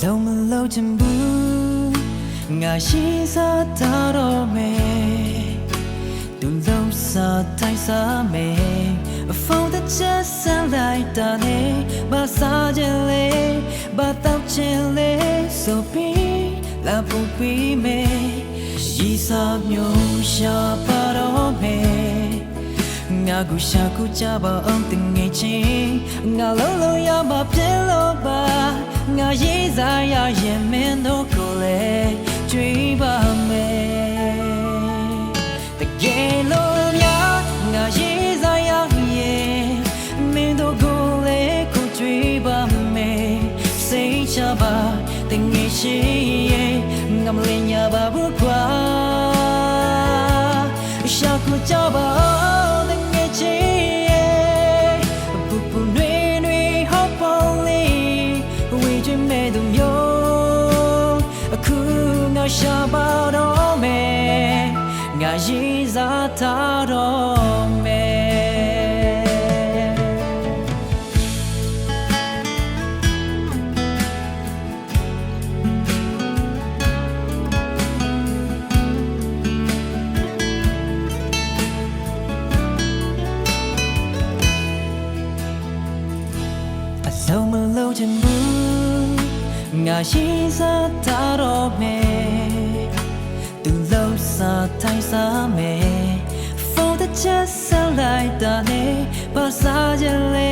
လုံးမလုံးချင်ဘူးငါရှိစားထားတော့မယ်သူလုံးစားတိုင်းစားမယ်ဖုန်းတစ်ချက်ဆက်လိုက်တာနဲ့ဘာစားခြင်းလဲဘာတောက်ခြင်းလဲဆိုပြီးလာဖို့ပြီးမယ်ရှိစားမျိုးရှာပါတော့မယ်ငါကူရှာကူကြပါအောင်တငယ်ချင်းငါလုံးလုံးရပါပြဲလို့ပါငါရေးစားရရင်မင်းတို့ကိုလည်းကြွေးပါမယ်တကယ်လို့များငါရေးစားရရင်မင်းတို့ကိုလည်းကိုကြွေးပါမယ်စိတ်ချပါတငယ်ချင်းရဲ့ငါမလင်းရပါဘူးကွာရှာကူကြပါရှာပါတော့မယ်ငါရေးစားထားတော့မယ်အလုံးမလုံးချင်ဘူးငါရှိစားထားတော့မယ်သူလုံးစားတိုင်းစားမယ်ဖုန်းတစ်ချက်ဆက်လိုက်တာနဲ့ဘာစားကြလဲ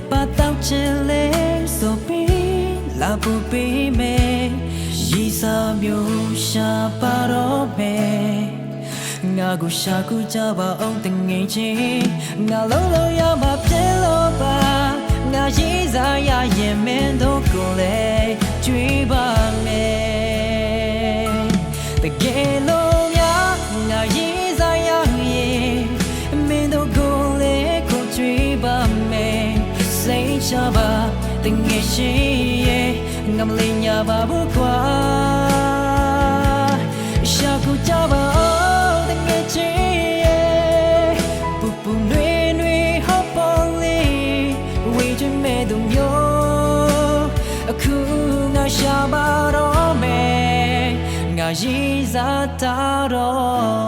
ဘာတောက်ချင်လဲဆိုပြီးလာဖို့ပေးမယ်ရီစားမျိုးရှာပါတော့မယ်ငါကိုရှာကူကြပါအောင်တငယ်ချင်းငါလုံးလုံးရမှာပြဲလို့ပါငါရေးစားရရင်မင်းတို့ကိုလည်းကြွေးပါမယ်တကယ်လို့များငါရေးစားရရင်မင်းတို့ကိုလည်းကိုကြွေးပါမယ်စိတ်ချပါတငယ်ချင်းရဲ့ငါမလင်းရပါဘူးကွာရှာကူကြပါအောင်တငယ်ချင်းရဲ့ပူပူနွေနွေဟောပေါ်လေးဝေးချင်မဲ့သူမျိုးအခုငါရှာပါတော့မယ်ငါရေးစားထားတော့